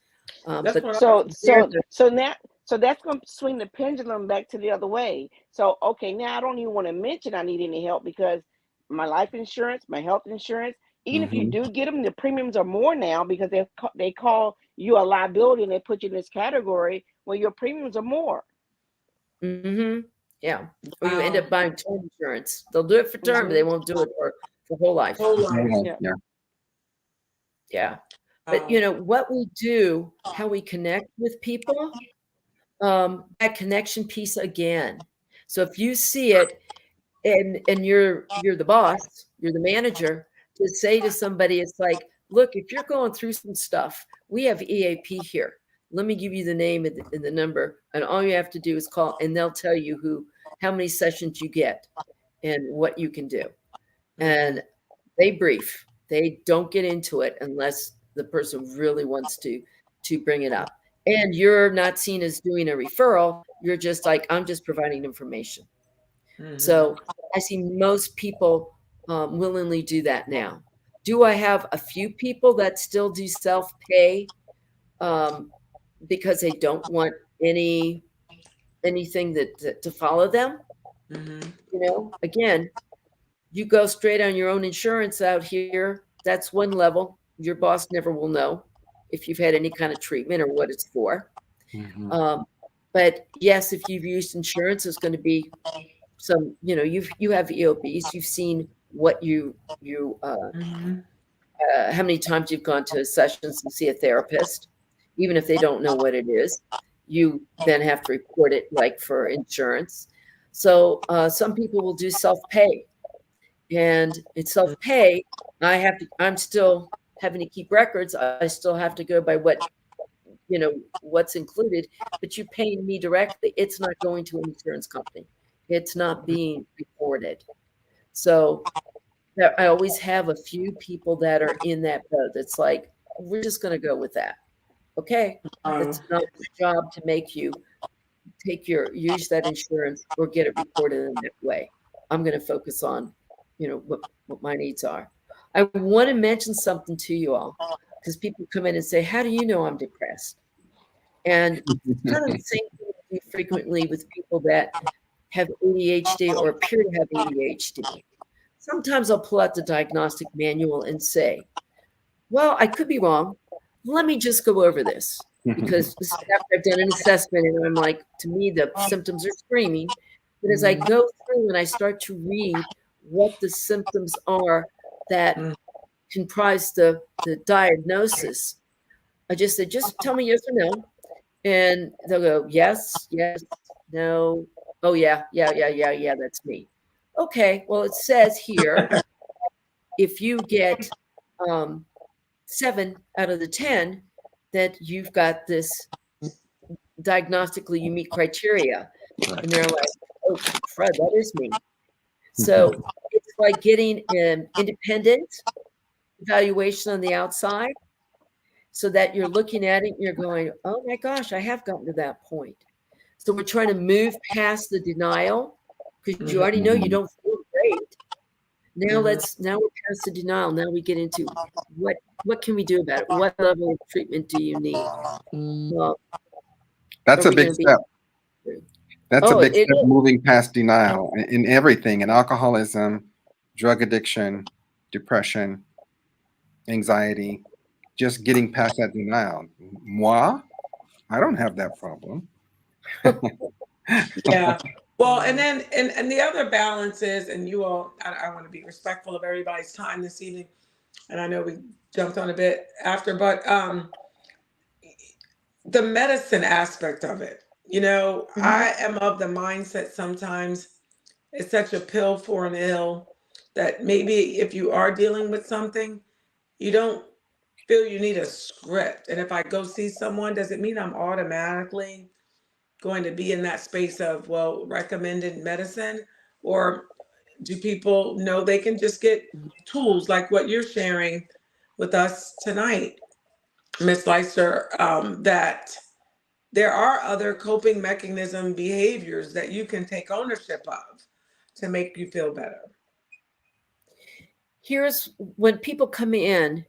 That's what So that's going to swing the pendulum back to the other way. So, okay, now I don't even want to mention I need any help because my life insurance, my health insurance, even if you do get them, the premiums are more now because they call you a liability and they put you in this category where your premiums are more. Yeah. Or you end up buying term insurance. They'll do it for term, but they won't do it for whole life. Yeah. But what we do, how we connect with people, that connection piece again. So if you see it and you're the boss, you're the manager, to say to somebody, it's like, look, if you're going through some stuff, we have EAP here. Let me give you the name and the number, and all you have to do is call, and they'll tell you how many sessions you get and what you can do. And they brief. They don't get into it unless the person really wants to bring it up. And you're not seen as doing a referral. You're just like, I'm just providing information. So I see most people willingly do that now. Do I have a few people that still do self-pay because they don't want anything that to follow them? Again, you go straight on your own insurance out here. That's one level. Your boss never will know if you've had any kind of treatment or what it's for. But yes, if you've used insurance, it's going to be some, you have EOBs. You've seen what how many times you've gone to sessions and see a therapist, even if they don't know what it is. You then have to report it, like for insurance. So some people will do self-pay, and it's self-pay. I'm still having to keep records. I still have to go by what's included, but you paying me directly. It's not going to an insurance company. It's not being reported. So I always have a few people that are in that boat. It's like, we're just going to go with that. Okay. It's not the job to make you use that insurance or get it reported in that way. I'm going to focus on, what my needs are. I want to mention something to you all, because people come in and say, how do you know I'm depressed? And it's kind of the same thing we do frequently with people that have ADHD or appear to have ADHD. Sometimes I'll pull out the diagnostic manual and say, well, I could be wrong. Let me just go over this, because this is after I've done an assessment and I'm like, to me, the symptoms are screaming. But as I go through and I start to read what the symptoms are that comprise the diagnosis, I just said, just tell me yes or no. And they'll go, yes, no. Oh, yeah, that's me. Okay, well, it says here, if you get 7 out of the 10, that you've got this diagnostically unique criteria. And they're like, oh, Fred, that is me. So it's like getting an independent evaluation on the outside, so that you're looking at it and you're going, oh my gosh, I have gotten to that point. So we're trying to move past the denial, because you already know you don't feel great. Now we're past the denial. Now we get into what can we do about it? What level of treatment do you need? Well, that's a big step. That's a big step, moving past denial in everything, in alcoholism, drug addiction, depression, anxiety, just getting past that denial. Moi, I don't have that problem. Yeah. Well, and then, and the other balance is, and you all, I want to be respectful of everybody's time this evening. And I know we jumped on a bit after, but the medicine aspect of it, I am of the mindset sometimes it's such a pill for an ill that maybe if you are dealing with something, you don't feel you need a script. And if I go see someone, does it mean I'm automatically going to be in that space of, well, recommended medicine? Or do people know they can just get tools like what you're sharing with us tonight, Ms. Leister, that there are other coping mechanism behaviors that you can take ownership of to make you feel better? Here's when people come in,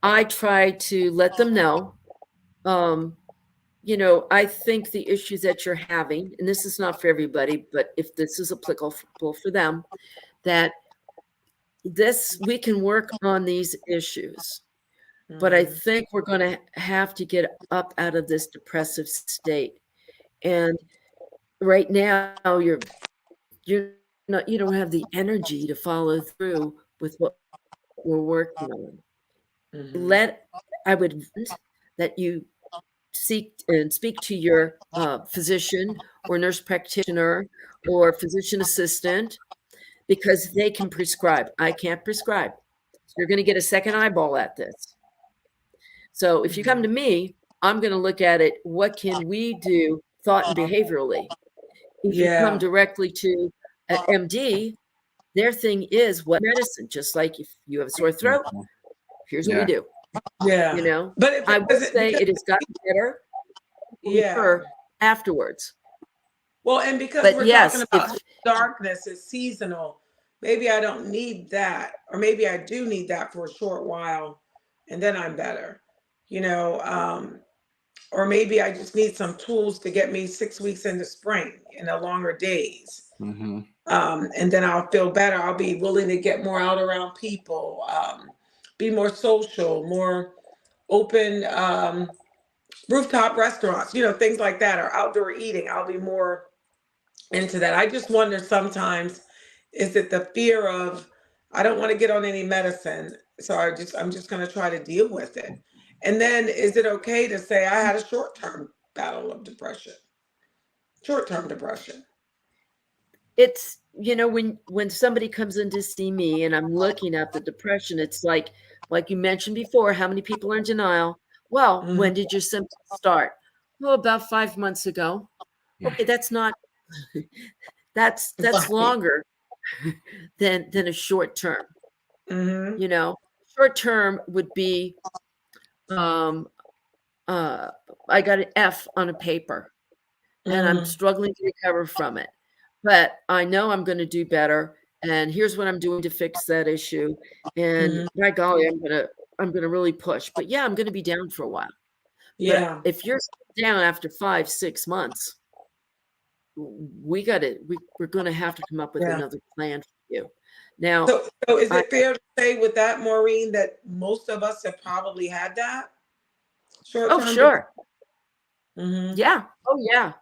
I try to let them know, I think the issues that you're having, and this is not for everybody, but if this is applicable for them, that we can work on these issues. But I think we're going to have to get up out of this depressive state. And right now you don't have the energy to follow through with what we're working on. I would that you speak to your physician or nurse practitioner or physician assistant, because they can prescribe. I can't prescribe. So you're going to get a second eyeball at this. So if you come to me, I'm going to look at it. What can we do thought and behaviorally? If you come directly to an MD, their thing is what medicine, just like if you have a sore throat, here's what we do. Yeah. You know, But if I it will was say because, it has gotten better yeah. afterwards. Well, and because But we're talking yes, about darkness is seasonal, maybe I don't need that, or maybe I do need that for a short while, and then I'm better, you know. Or maybe I just need some tools to get me 6 weeks into spring in the longer days. Mm-hmm. And then I'll feel better. I'll be willing to get more out around people, be more social, more open, rooftop restaurants, you know, things like that, or outdoor eating. I'll be more into that. I just wonder sometimes, is it the fear of I don't want to get on any medicine, so I'm just going to try to deal with it. And then is it okay to say I had a short-term battle of depression? Short-term depression. It's, you know, when somebody comes in to see me and I'm looking at the depression, it's like you mentioned before, how many people are in denial? Well, Mhm. when did your symptoms start? Well, about 5 months ago. Okay, that's not that's Right. longer than a short term. Mhm. You know, short term would be um I got an F on a paper and I'm Mhm. struggling to recover from it. But I know I'm going to do better. And here's what I'm doing to fix that issue. And Mhm. by golly, I'm gonna really push. But yeah, I'm gonna be down for a while. But Yeah. if you're down after 5, 6 months, we're gonna have to come up with Yeah. another plan for you. Now, So is I it fair to say with that, Maureen, that most of us have probably had that oh short-term depression? sure. Mm-hmm. Yeah. Oh yeah.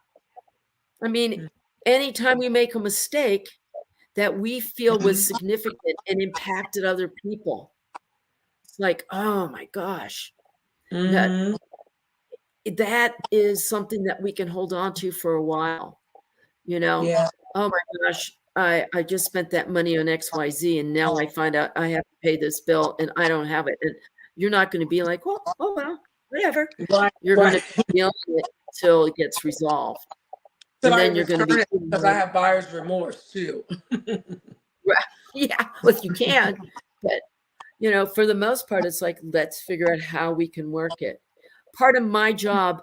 I mean, anytime we make a mistake that we feel was significant and impacted other people, it's like, oh my gosh, that Mm-hmm. that is something that we can hold on to for a while, you know? Yeah. Oh my gosh, I just spent that money on XYZ and now I find out I have to pay this bill and I don't have it. And you're not going to be like, well, oh well, whatever. Right. You're going to Right. be dealing with it until it gets resolved. Should And I then you're going to be return it because I have buyer's remorse too? yeah, well, you can, but you know, for the most part, it's like, let's figure out how we can work it. Part of my job,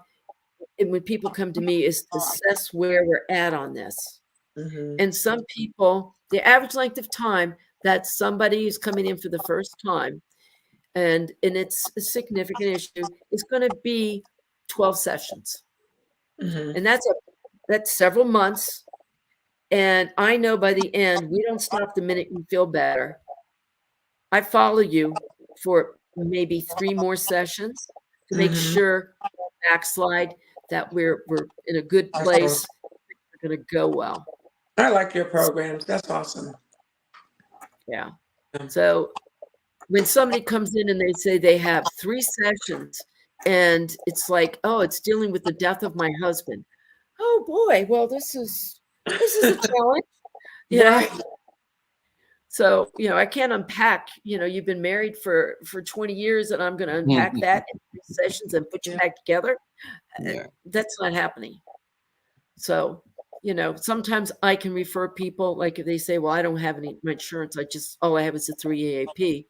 and when people come to me, is to assess where we're at on this. Mm-hmm. And some people, the average length of time that somebody is coming in for the first time, and it's a significant issue, is going to be 12 sessions. Mm-hmm. And that's several months. And I know by the end, we don't stop the minute you feel better. I follow you for maybe 3 more sessions to make Mm-hmm. sure backslide, that we're in a good place, we're gonna go well. I like your programs. That's awesome. Yeah. Yeah. So when somebody comes in and they say they have 3 sessions and it's like, "Oh, it's dealing with the death of my husband." Oh boy, well, this is a challenge, you know? Right. So, you know, I can't unpack, you know, you've been married for 20 years and I'm going to unpack that in 3 sessions and put you Yeah. back together. Yeah. That's not happening. So, you know, sometimes I can refer people, like if they say, well, I don't have any my insurance, all I have is a 3 AAP.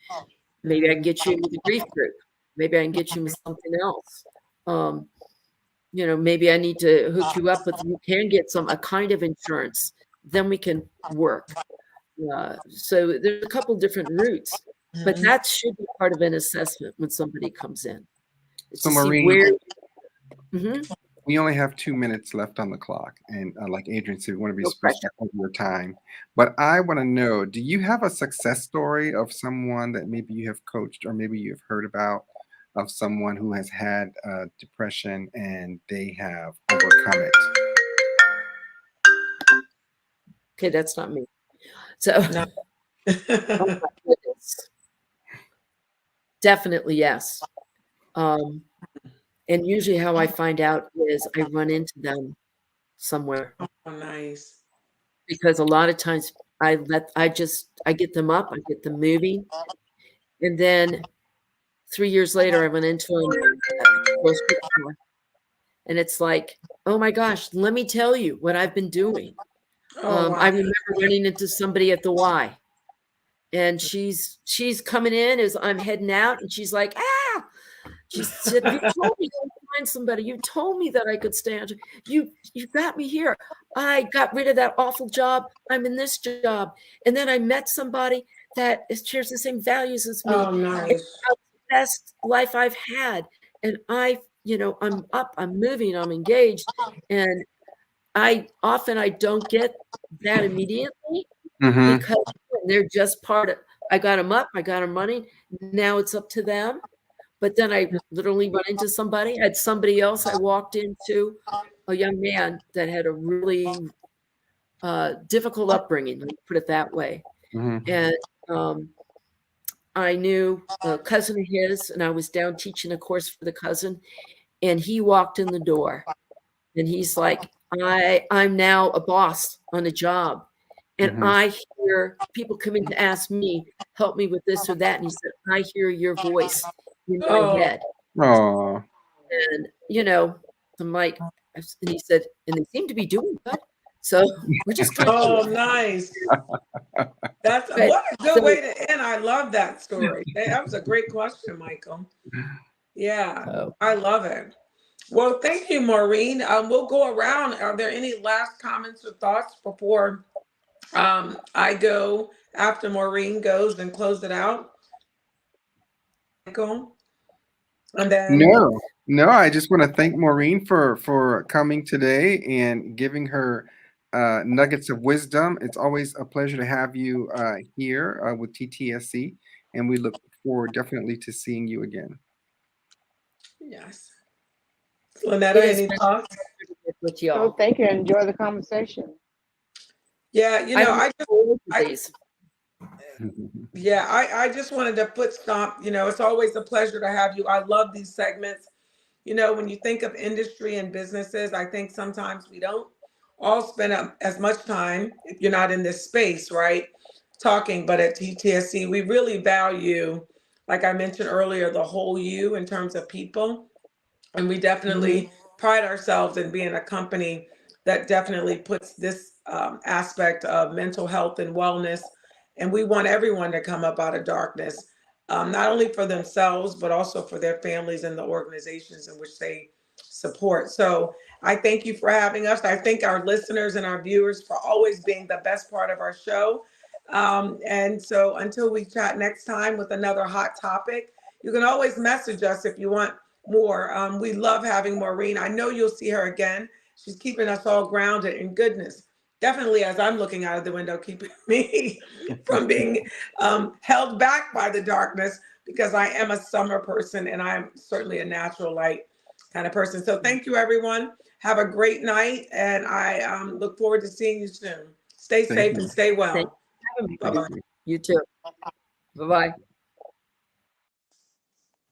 Maybe I can get you with a grief group. Maybe I can get you with something else. You know, maybe I need to hook you up with, you can get a kind of insurance, then we can work. So there's a couple different routes, but Mm-hmm. that should be part of an assessment when somebody comes in. It's So to see Maureen, where. Mhm, we only have 2 minutes left on the clock, and like Adrian said, we want to be no pressure. respectful of your time. But I want to know, do you have a success story of someone that maybe you have coached or maybe you've heard about, of someone who has had depression and they have overcome it? Okay, that's not me. So, No. oh my goodness, definitely yes. Um, and usually how I find out is I run into them somewhere, Oh, nice. because a lot of times I get them up, I get them moving, and then 3 years later I run into them at the grocery store. And it's like, oh my gosh, let me tell you what I've been doing. Oh, I wow. remember running into somebody at the Y, and she's coming in as I'm heading out, and she's like, ah, She said, "You told me to find somebody. You told me that I could stay on. You got me here. I got rid of that awful job. I'm in this job, and then I met somebody that shares the same values as me. Oh, It's nice. the best life I've had, and I'm up. I'm moving. I'm engaged, and I don't get that immediately Mm-hmm. because they're just part of. I got them up. I got them running. Now it's up to them." But then I literally run into somebody. I had somebody else I walked into, a young man that had a really difficult upbringing, let me put it that way. Mm-hmm. And I knew a cousin of his, and I was down teaching a course for the cousin, and he walked in the door, and he's like, I'm now a boss on a job, and Mm-hmm. I hear people coming to ask me, help me with this or that, and he said, I hear your voice in my Oh, head. Oh. And, I'm like, and he said, and they seem to be doing good. So we're just going oh, to. nice. That's But, what a good so, way to end. I love that story. That was a great question, Michael. Yeah, so, I love it. Well, thank you, Maureen. We'll go around. Are there any last comments or thoughts before I go after Maureen goes and close it out? Michael? And then, No, I just want to thank Maureen for coming today and giving her nuggets of wisdom. It's always a pleasure to have you here with TTSC, and we look forward definitely to seeing you again. yes. it Lynetta, has any been thoughts? with So y'all. thank you. Enjoy the conversation. Yeah, I look forward to I these. yeah, I just wanted to put stop. It's always a pleasure to have you. I love these segments. When you think of industry and businesses, I think sometimes we don't all spend as much time, if you're not in this space, right, talking. But at TTSC, we really value, like I mentioned earlier, the whole you in terms of people. And we definitely pride ourselves in being a company that definitely puts this aspect of mental health and wellness. And we want everyone to come up out of darkness, not only for themselves, but also for their families and the organizations in which they support. So I thank you for having us. I thank our listeners and our viewers for always being the best part of our show. And so until we chat next time with another hot topic, you can always message us if you want more. We love having Maureen. I know you'll see her again. She's keeping us all grounded in goodness. Definitely, as I'm looking out of the window, keeping me from being held back by the darkness, because I am a summer person and I'm certainly a natural light kind of person. So thank you, everyone. Have a great night, and I look forward to seeing you soon. Stay Thank safe you. and stay Thank well. you for having me. Bye bye. You too. Bye-bye.